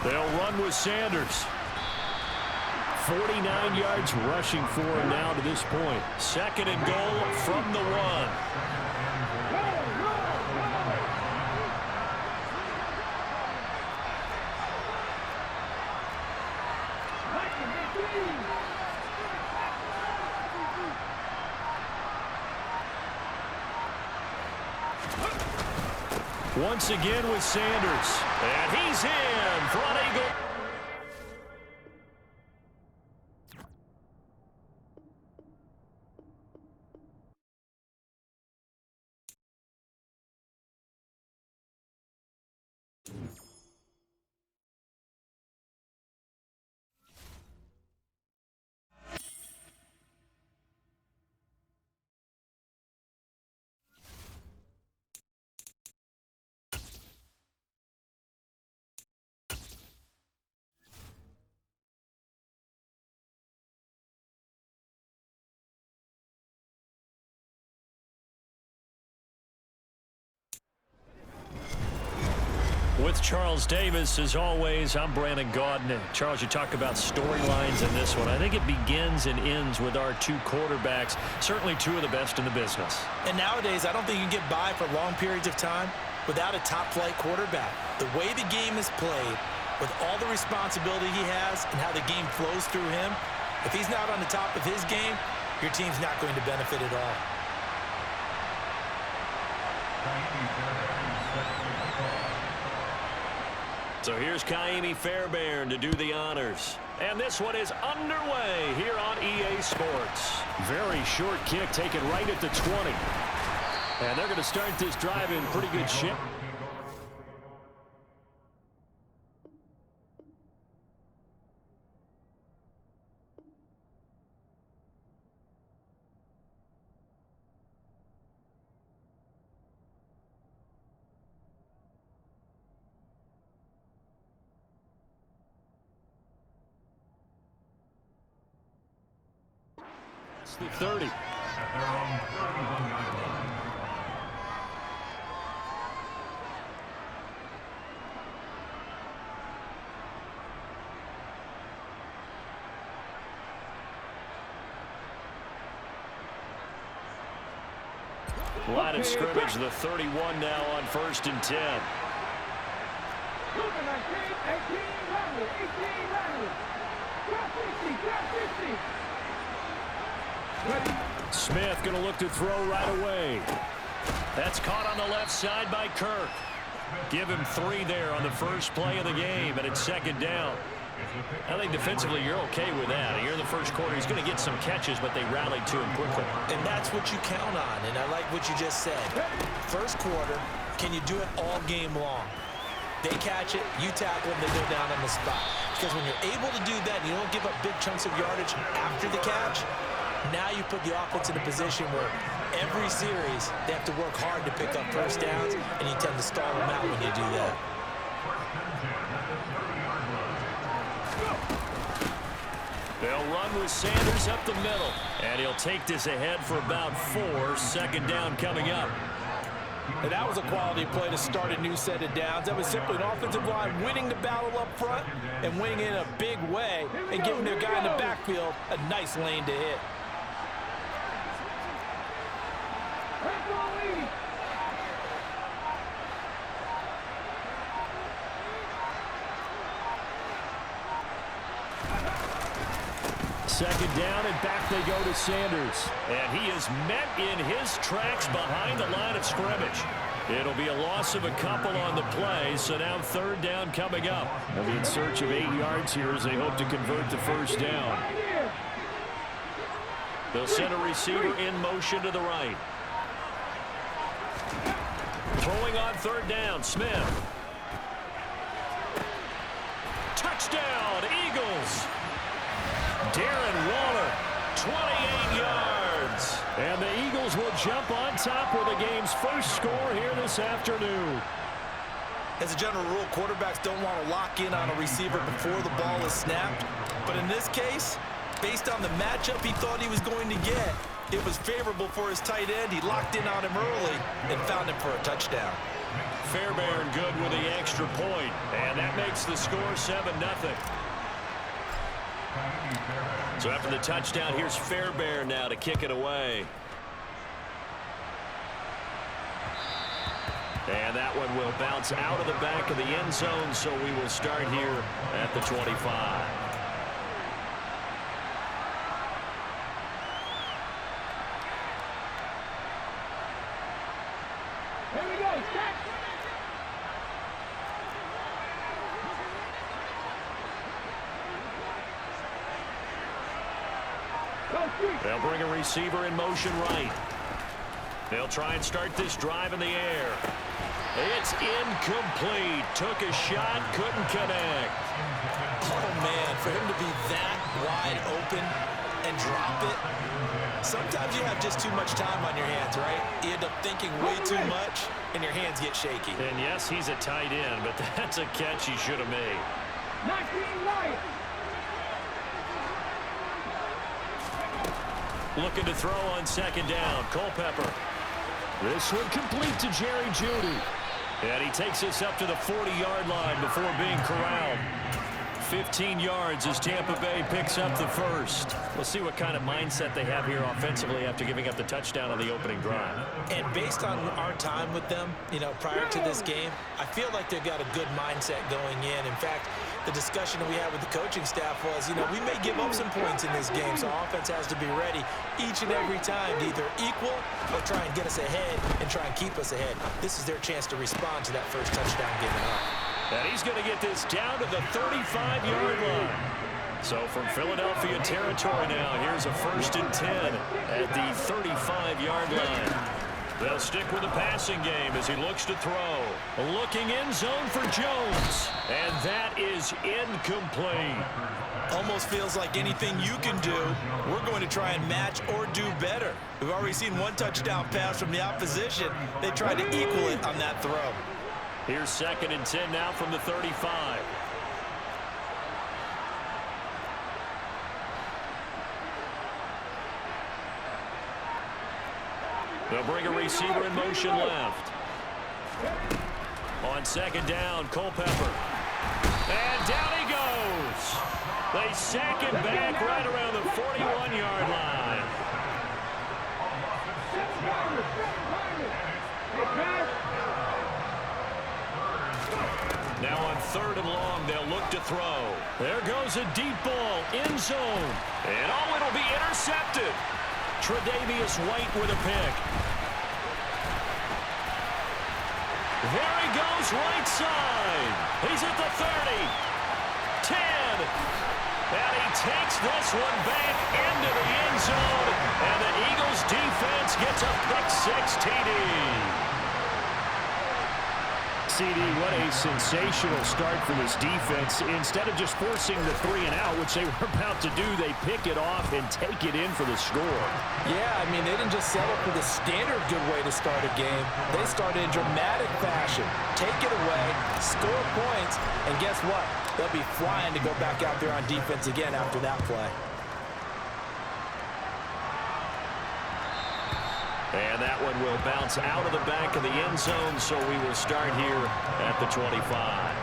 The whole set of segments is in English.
They'll run with Sanders. 49 yards rushing for him now to this point. 2nd and goal from the 1. Once again with Sanders. And he's in. Front Eagle. With Charles Davis, as always, I'm Brandon Gaudin. Charles, you talk about storylines in this one. I think it begins and ends with our 2 quarterbacks, certainly 2 of the best in the business. And nowadays, I don't think you can get by for long periods of time without a top-flight quarterback. The way the game is played, with all the responsibility he has and how the game flows through him, if he's not on the top of his game, your team's not going to benefit at all. So here's Kaimi Fairbairn to do the honors. And this one is underway here on EA Sports. Very short kick taken right at the 20. And they're going to start this drive in pretty good shape. The 30. Line of scrimmage, the 31 now on 1st and 10. Smith going to look to throw right away. That's caught on the left side by Kirk. Give him 3 there on the first play of the game, and it's 2nd down. I think defensively you're okay with that. Here in the first quarter, he's going to get some catches, but they rallied to him quickly. And that's what you count on, and I like what you just said. First quarter, can you do it all game long? They catch it, you tackle them, they go down on the spot. Because when you're able to do that, and you don't give up big chunks of yardage after the catch, now you put the offense in a position where every series they have to work hard to pick up first downs, and you tend to stall them out when you do that. They'll run with Sanders up the middle, and he'll take this ahead for about 4. 2nd down coming up. And that was a quality play to start a new set of downs. That was simply an offensive line winning the battle up front and winning in a big way and giving their guy in the backfield a nice lane to hit. Second down, and back they go to Sanders. And he is met in his tracks behind the line of scrimmage. It'll be a loss of a couple on the play, so now 3rd down coming up. They'll be in search of 8 yards here as they hope to convert the first down. They'll send a receiver in motion to the right. Throwing on 3rd down, Smith. Touchdown, Eagles! Darren Waller, 28 yards. And the Eagles will jump on top with the game's first score here this afternoon. As a general rule, quarterbacks don't want to lock in on a receiver before the ball is snapped. But in this case, based on the matchup he thought he was going to get, it was favorable for his tight end. He locked in on him early and found him for a touchdown. Fairbairn good with the extra point, and that makes the score 7-0. So after the touchdown, here's Fairbairn now to kick it away. And that one will bounce out of the back of the end zone, so we will start here at the 25. They'll bring a receiver in motion right. They'll try and start this drive in the air. It's incomplete. Took a shot, couldn't connect. Oh, man, for him to be that wide open and drop it. Sometimes you have just too much time on your hands, right? You end up thinking way too much, and your hands get shaky. And yes, he's a tight end, but that's a catch he should have made. Looking to throw on second down. Culpepper. This one complete to Jerry Jeudy. And he takes us up to the 40-yard line before being corralled. 15 yards as Tampa Bay picks up the first. We'll see what kind of mindset they have here offensively after giving up the touchdown on the opening drive. And based on our time with them, you know, prior to this game, I feel like they've got a good mindset going in. In fact, the discussion we had with the coaching staff was, you know, we may give up some points in this game, so offense has to be ready each and every time to either equal or try and get us ahead and try and keep us ahead. This is their chance to respond to that first touchdown given up. And he's going to get this down to the 35-yard line. So from Philadelphia territory now, here's a 1st and 10 at the 35-yard line. They'll stick with the passing game as he looks to throw. Looking in zone for Jones. And that is incomplete. Almost feels like anything you can do, we're going to try and match or do better. We've already seen one touchdown pass from the opposition. They tried to equal it on that throw. Here's 2nd and 10 now from the 35. They'll bring a receiver in motion left. On second down, Culpepper. And down he goes. They sack him back right around the 41-yard line. Now on 3rd and long, they'll look to throw. There goes a deep ball, end zone. And oh, it'll be intercepted. Tre'Davious White with a pick. There he goes, right side. He's at the 30. 10. And he takes this one back into the end zone. And the Eagles defense gets a pick-6 TD. CD, what a sensational start for this defense. Instead of just forcing the 3 and out, which they were about to do, they pick it off and take it in for the score. Yeah, I mean, they didn't just settle for the standard good way to start a game. They started in dramatic fashion. Take it away, score points, and guess what? They'll be flying to go back out there on defense again after that play. And that one will bounce out of the back of the end zone, so we will start here at the 25.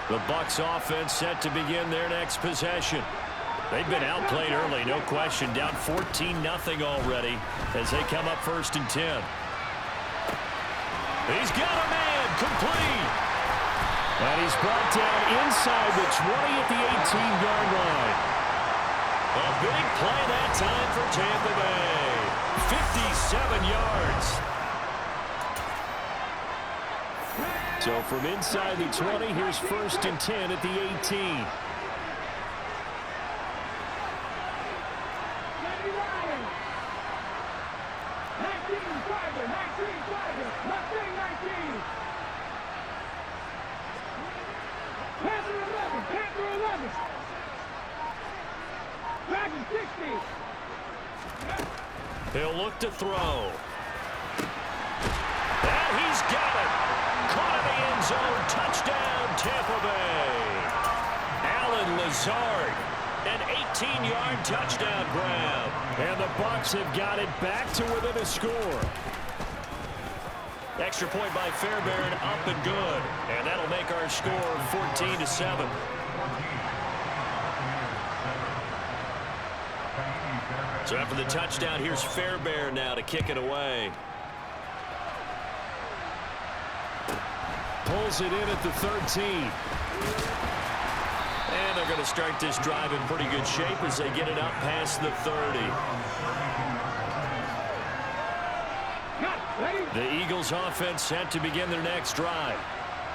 The Bucs offense set to begin their next possession. They've been outplayed early, no question, down 14-0 already as they come up 1st and 10. He's got a man, complete. And he's brought down inside the 20 at the 18-yard line. A big play that time for Tampa Bay. 57 yards. So from inside the 20, here's 1st and 10 at the 18. He'll look to throw. And he's got it. Caught in the end zone. Touchdown, Tampa Bay. Allen Lazard, an 18-yard touchdown grab. And the Bucs have got it back to within a score. Extra point by Fairbairn, up and good. And that'll make our score 14-7. So after the touchdown, here's Fairbairn now to kick it away. Pulls it in at the 13. And they're going to start this drive in pretty good shape as they get it up past the 30. The Eagles offense set to begin their next drive.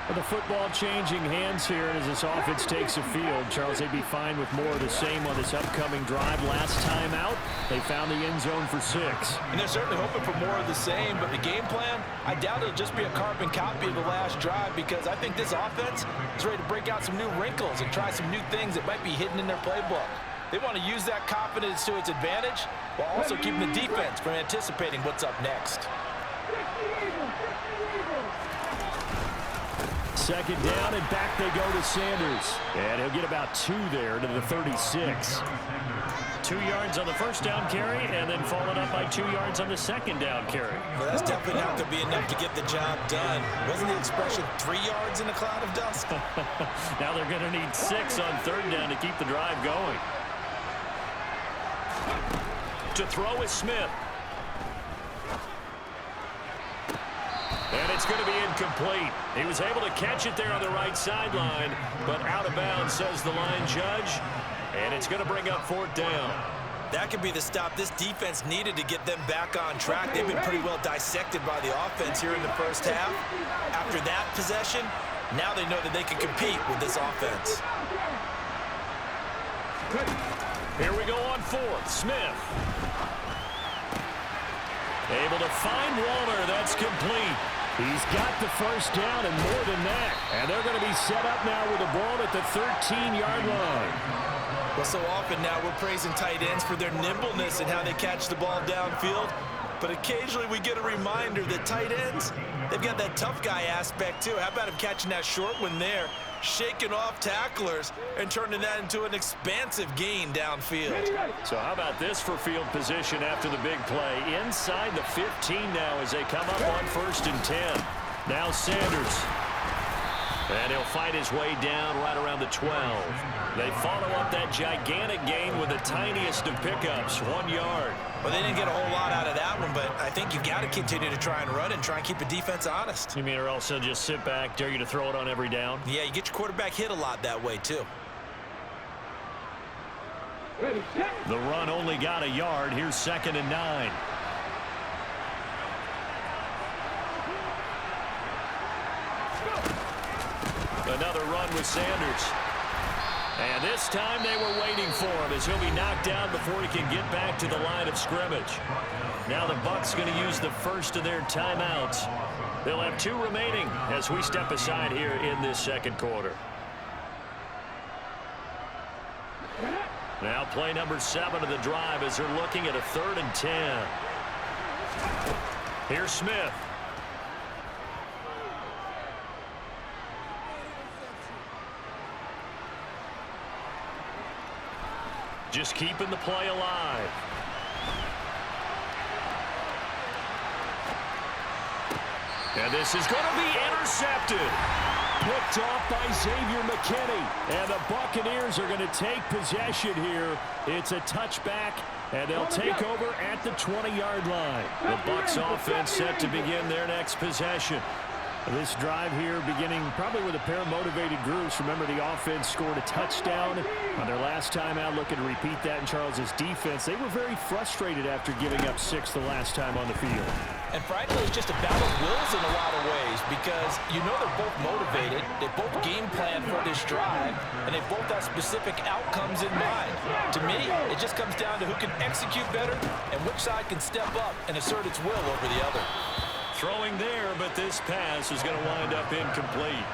With the football changing hands here as this offense takes the field, Charles, they'd be fine with more of the same on this upcoming drive. Last time out, they found the end zone for 6. And they're certainly hoping for more of the same, but the game plan, I doubt it'll just be a carbon copy of the last drive, because I think this offense is ready to break out some new wrinkles and try some new things that might be hidden in their playbook. They want to use that confidence to its advantage while also keeping the defense from anticipating what's up next. Second down, and back they go to Sanders. And he'll get about 2 there to the 36. 2 yards on the first down carry, and then followed up by 2 yards on the second down carry. Well, that's definitely not going to be enough to get the job done. Wasn't the expression 3 yards in a cloud of dust? Now they're going to need 6 on third down to keep the drive going. To throw is Smith. And it's going to be incomplete. He was able to catch it there on the right sideline, but out of bounds, says the line judge. And it's going to bring up 4th down. That could be the stop this defense needed to get them back on track. They've been pretty well dissected by the offense here in the first half. After that possession, now they know that they can compete with this offense. Here we go on 4th. Smith. Able to find Walner. That's complete. He's got the first down and more than that. And they're going to be set up now with the ball at the 13-yard line. Well, so often now we're praising tight ends for their nimbleness and how they catch the ball downfield. But occasionally we get a reminder that tight ends, they've got that tough guy aspect too. How about him catching that short one there, shaking off tacklers, and turning that into an expansive gain downfield. So how about this for field position after the big play? Inside the 15 now as they come up on 1st and 10. Now Sanders. And he'll fight his way down right around the 12. They follow up that gigantic gain with the tiniest of pickups, 1 yard. Well, they didn't get a whole lot out of that one, but I think you've got to continue to try and run and try and keep the defense honest. You mean or else they'll just sit back, dare you to throw it on every down? Yeah, you get your quarterback hit a lot that way, too. The run only got a yard. Here's 2nd and 9. Another run with Sanders. And this time they were waiting for him as he'll be knocked down before he can get back to the line of scrimmage. Now the Bucs going to use the first of their timeouts. They'll have 2 remaining as we step aside here in this second quarter. Now play number 7 of the drive as they're looking at a 3rd and 10. Here's Smith. Just keeping the play alive. And this is going to be intercepted. Picked off by Xavier McKinney. And the Buccaneers are going to take possession here. It's a touchback, and they'll take over at the 20-yard line. The Bucs offense set to begin their next possession. This drive here beginning probably with a pair of motivated groups. Remember, the offense scored a touchdown on their last time out, looking to repeat that in Charles's defense. They were very frustrated after giving up 6 the last time on the field. And frankly, it's just a battle of wills in a lot of ways, because you know they're both motivated, they both game plan for this drive, and they both have specific outcomes in mind. To me, it just comes down to who can execute better and which side can step up and assert its will over the other. Throwing there, but this pass is going to wind up incomplete.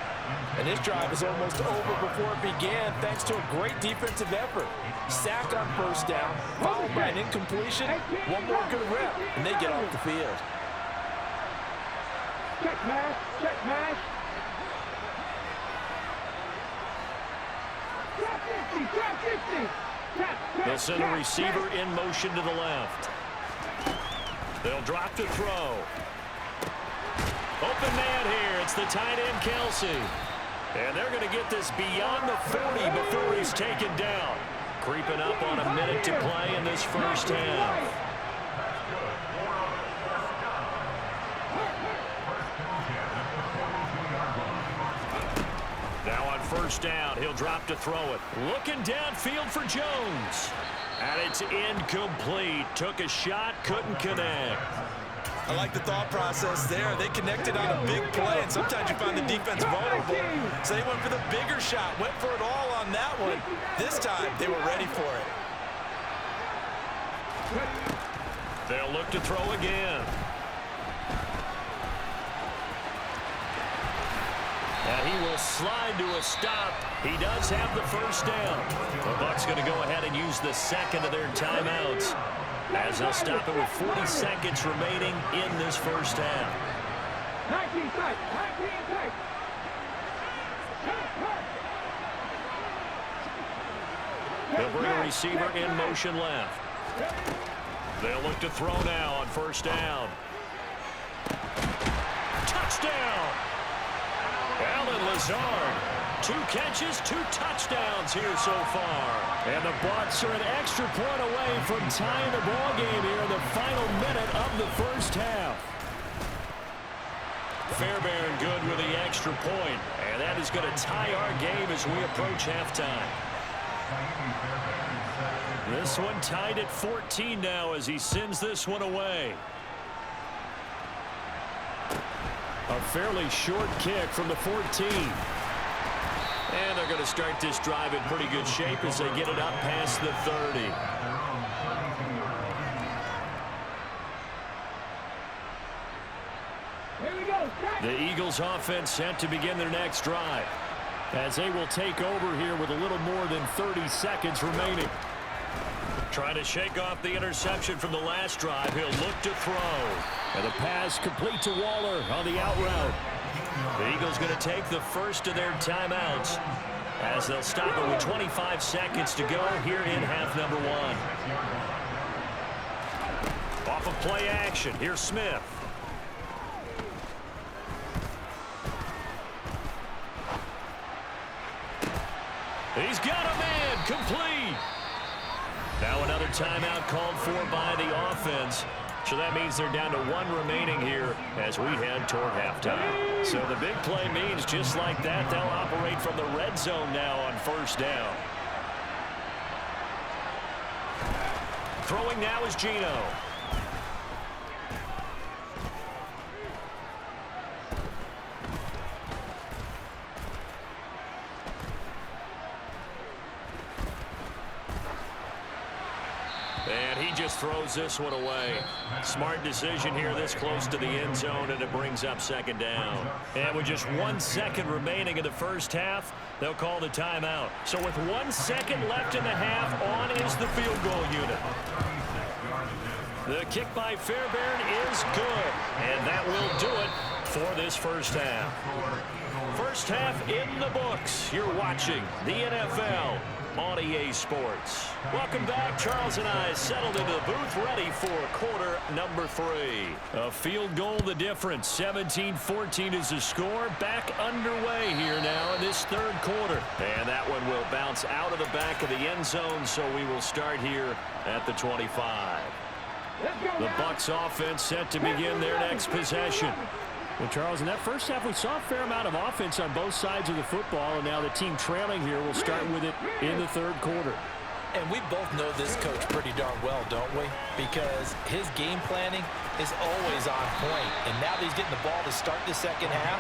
And this drive is almost over before it began thanks to a great defensive effort. Sack on first down, followed by an incompletion, one more good rep, and they get off the field. Check mash, check mash. They'll send a receiver in motion to the left. They'll drop to throw. Open man here. It's the tight end, Kelsey. And they're going to get this beyond the 40 before he's taken down. Creeping up on a minute to play in this first half. Now on first down, he'll drop to throw it. Looking downfield for Jones. And it's incomplete. Took a shot, couldn't connect. I like the thought process there. They connected on a big play, and sometimes you find the defense vulnerable. So they went for the bigger shot, went for it all on that one. This time, they were ready for it. They'll look to throw again. And he will slide to a stop. He does have the first down. The Bucs going to go ahead and use the second of their timeouts, as they'll stop it with 40 seconds remaining in this first half. They'll bring a receiver in motion left. They'll look to throw now on first down. Touchdown! Allen Lazard. 2 catches, 2 touchdowns here so far. And the Bucs are an extra point away from tying the ball game here in the final minute of the first half. Fairbairn good with the extra point, and that is going to tie our game as we approach halftime. This one tied at 14 now as he sends this one away. A fairly short kick from the 14. And they're going to start this drive in pretty good shape as they get it up past the 30. The Eagles offense set to begin their next drive, as they will take over here with a little more than 30 seconds remaining. Trying to shake off the interception from the last drive. He'll look to throw. And the pass complete to Waller on the out route. The Eagles going to take the first of their timeouts, as they'll stop it with 25 seconds to go here in half number 1. Off of play action, here's Smith. He's got a man, complete. Now another timeout called for by the offense. So that means they're down to 1 remaining here as we head toward halftime. So the big play means just like that, they'll operate from the red zone now on first down. Throwing now is Geno. And he just throws this one away. Smart decision here this close to the end zone, and it brings up second down. And with just 1 second remaining in the first half, they'll call the timeout. So with 1 second left in the half, on is the field goal unit. The kick by Fairbairn is good, and that will do it for this first half. First half in the books. You're watching the NFL on EA Sports. Welcome back. Charles and I settled into the booth, ready for quarter number 3. A field goal the difference. 17-14 is the score. Back underway here now in this third quarter. And that one will bounce out of the back of the end zone, so we will start here at the 25. The Bucs offense set to begin their next possession. Well, Charles, in that first half, we saw a fair amount of offense on both sides of the football, and now the team trailing here will start with it in the third quarter. And we both know this coach pretty darn well, don't we? Because his game planning is always on point. And now that he's getting the ball to start the second half,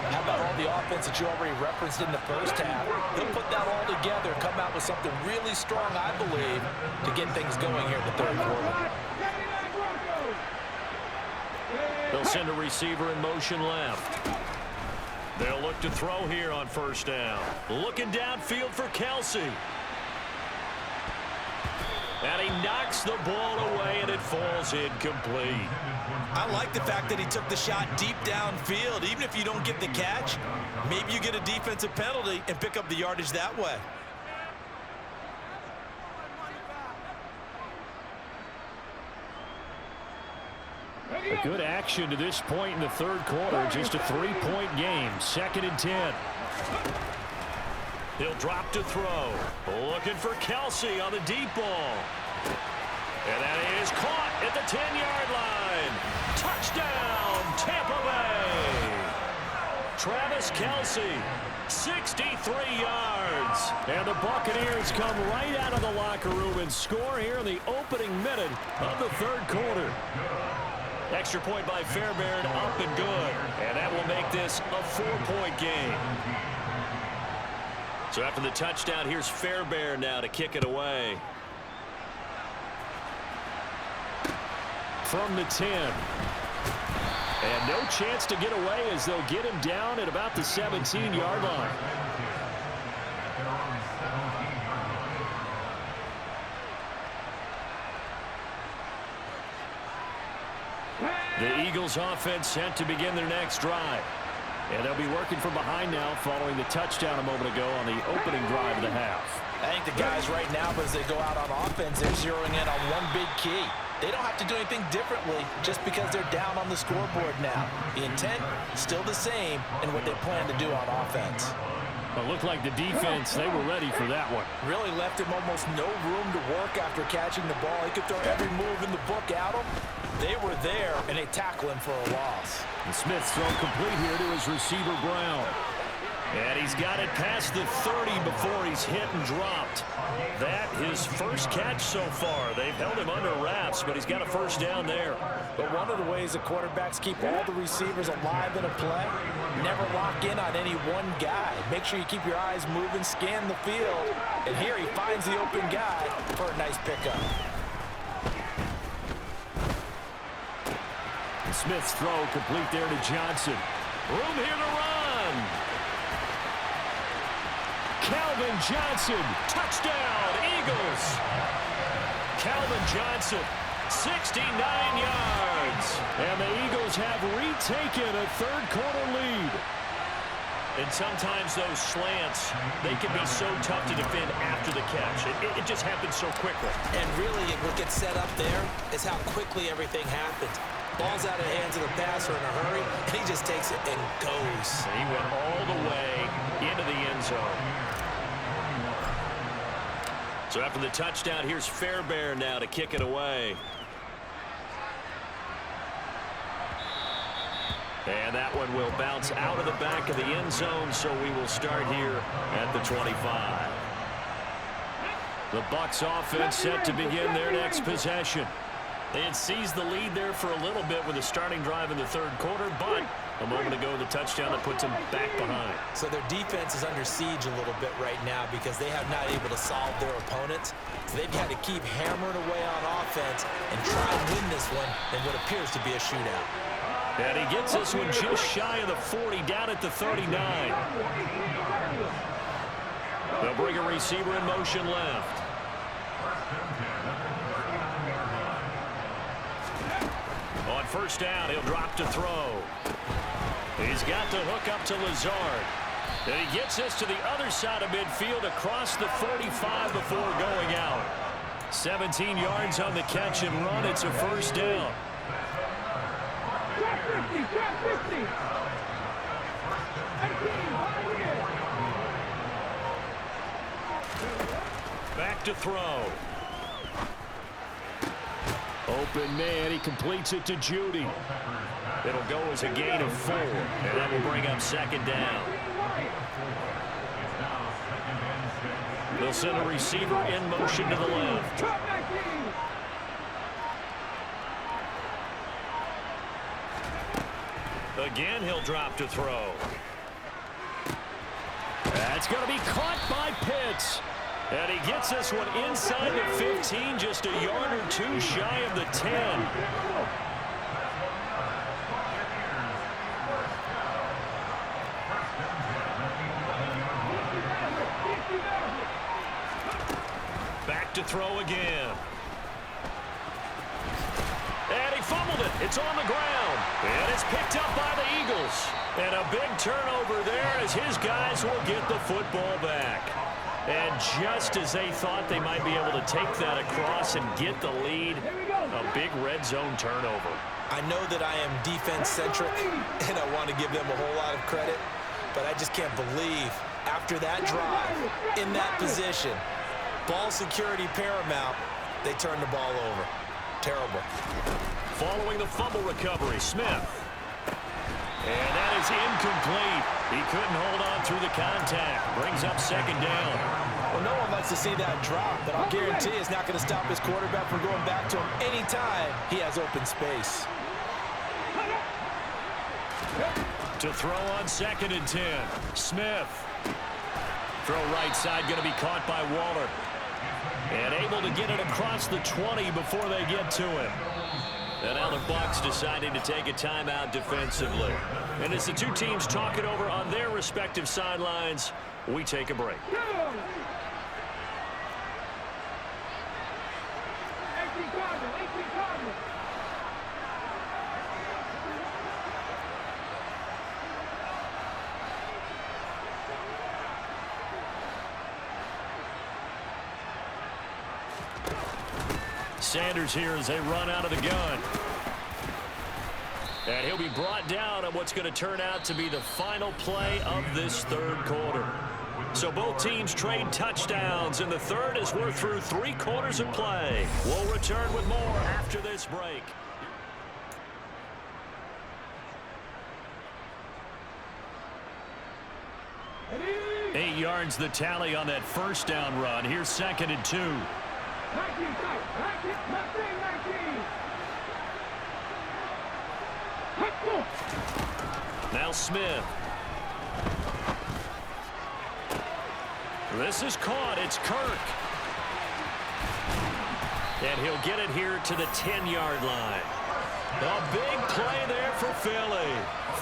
how about all the offense that you already referenced in the first half? He'll put that all together, come out with something really strong, I believe, to get things going here in the third quarter. They'll send a receiver in motion left. They'll look to throw here on first down. Looking downfield for Kelsey. And he knocks the ball away, and it falls incomplete. I like the fact that he took the shot deep downfield. Even if you don't get the catch, maybe you get a defensive penalty and pick up the yardage that way. A good action to this point in the third quarter. Just a 3-point game. 2nd and 10. He'll drop to throw. Looking for Kelsey on the deep ball. And that is caught at the 10-yard line. Touchdown, Tampa Bay. Travis Kelsey, 63 yards. And the Buccaneers come right out of the locker room and score here in the opening minute of the third quarter. Extra point by Fairbairn, up and good. And that will make this a 4-point game. So after the touchdown, here's Fairbairn now to kick it away. From the 10. And no chance to get away as they'll get him down at about the 17-yard line. The Eagles offense set to begin their next drive. And they'll be working from behind now following the touchdown a moment ago on the opening drive of the half. I think the guys right now, as they go out on offense, they're zeroing in on one big key. They don't have to do anything differently just because they're down on the scoreboard now. The intent still the same in what they plan to do on offense. It looked like the defense, they were ready for that one. Really left him almost no room to work after catching the ball. He could throw every move in the book at him. They were there, and they tackle him for a loss. And Smith's throw complete here to his receiver, Brown. And he's got it past the 30 before he's hit and dropped. That his first catch so far. They've held him under wraps, but he's got a first down there. But one of the ways the quarterbacks keep all the receivers alive in a play, never lock in on any one guy. Make sure you keep your eyes moving, scan the field. And here he finds the open guy for a nice pickup. And Smith's throw complete there to Johnson. Room here to run. Calvin Johnson, touchdown, Eagles. Calvin Johnson, 69 yards. And the Eagles have retaken a third-quarter lead. And sometimes those slants, they can be so tough to defend after the catch. It just happens so quickly. And really, what gets set up there is how quickly everything happens. Ball's out of the hands of the passer in a hurry, and he just takes it and goes. He went all the way into the end zone. So after the touchdown, here's Fairbairn now to kick it away. And that one will bounce out of the back of the end zone, so we will start here at the 25. The Bucs offense set to begin their next possession. They had seized the lead there for a little bit with a starting drive in the third quarter, but a moment ago, the touchdown that puts them back behind. So their defense is under siege a little bit right now because they have not able to solve their opponents. So they've had to keep hammering away on offense and try and win this one in what appears to be a shootout. And he gets this one just shy of the 40, down at the 39. They'll bring a receiver in motion left. On first down, he'll drop to throw. He's got the hook up to Lazard. And he gets this to the other side of midfield across the 45 before going out. 17 yards on the catch and run. It's a first down. Back to throw. Open man, he completes it to Judy. It'll go as a gain of 4, and that will bring up second down. They'll send a receiver in motion to the left. Again, he'll drop to throw. That's going to be caught by Pitts. And he gets this one inside the 15, just a yard or two shy of the 10. Back to throw again. And he fumbled it. It's on the ground. And it's picked up by the Eagles. And a big turnover there as his guys will get the football back. And just as they thought they might be able to take that across and get the lead, a big red zone turnover. I know that I am defense-centric, and I want to give them a whole lot of credit, but I just can't believe after that drive, in that position, ball security paramount, they turn the ball over. Terrible. Following the fumble recovery, Smith. And that is incomplete. He couldn't hold on through the contact. Brings up second down. Well, no one likes to see that drop, but I'll guarantee it's not going to stop his quarterback from going back to him anytime he has open space. To throw on 2nd and 10. Smith. Throw right side, going to be caught by Waller. And able to get it across the 20 before they get to it. And now the Bucs deciding to take a timeout defensively. And as the two teams talk it over on their respective sidelines, we take a break. Sanders here as they run out of the gun. And he'll be brought down on what's going to turn out to be the final play of this third quarter. So both teams trade touchdowns in the third as we're through 3 quarters of play. We'll return with more after this break. Eight yards the tally on that first down run. Here's 2nd and 2. Now Smith. This is caught. It's Kirk. And he'll get it here to the 10-yard line. A big play there for Philly.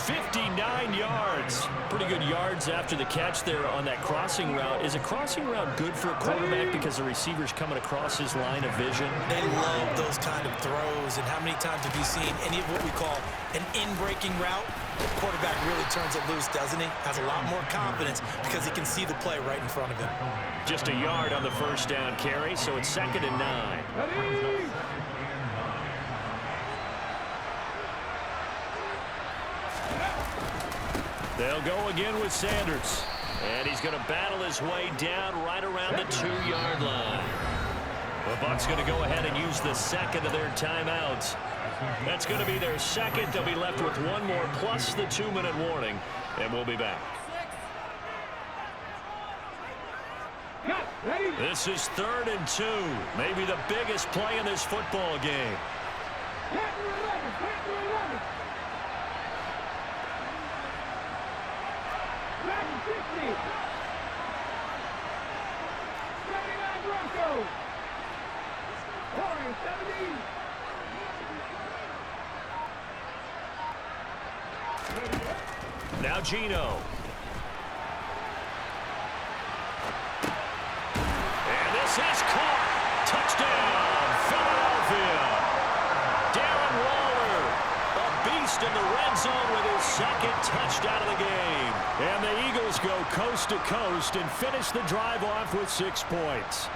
59 yards. Pretty good yards after the catch there on that crossing route. Is a crossing route good for a quarterback because the receiver's coming across his line of vision? They love those kind of throws. And how many times have you seen any of what we call an in-breaking route? The quarterback really turns it loose, doesn't he? Has a lot more confidence because he can see the play right in front of him. Just a yard on the first down carry, so it's 2nd and 9. They'll go again with Sanders. And he's going to battle his way down right around the 2-yard line. The Bucs going to go ahead and use the second of their timeouts. That's going to be their second. They'll be left with one more plus the 2-minute warning. And we'll be back. This is 3rd and 2. Maybe the biggest play in this football game. Now Gino. And this is caught. Touchdown, Philadelphia. Darren Waller, a beast in the red zone with his 2nd touchdown of the game. And the Eagles go coast to coast and finish the drive off with 6 points.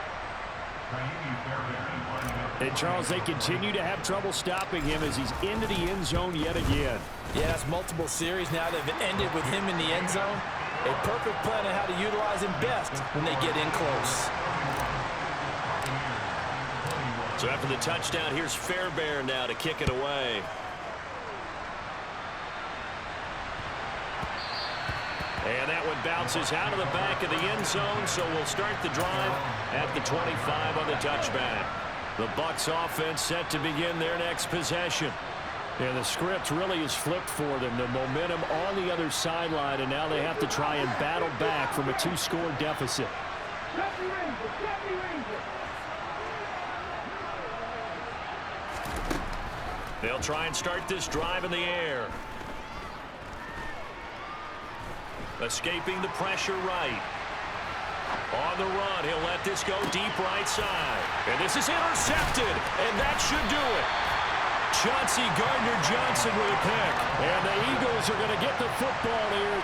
And, Charles, they continue to have trouble stopping him as he's into the end zone yet again. Yeah, that's multiple series now that have ended with him in the end zone. A perfect plan on how to utilize him best when they get in close. So after the touchdown, here's Fairbairn now to kick it away. And that one bounces out of the back of the end zone, so we'll start the drive at the 25 on the touchback. The Bucs offense set to begin their next possession. And the script really is flipped for them. The momentum on the other sideline, and now they have to try and battle back from a 2-score deficit. They'll try and start this drive in the air. Escaping the pressure right. On the run, he'll let this go deep right side. And this is intercepted, and that should do it. Chauncey Gardner-Johnson with a pick. And the Eagles are going to get the football here.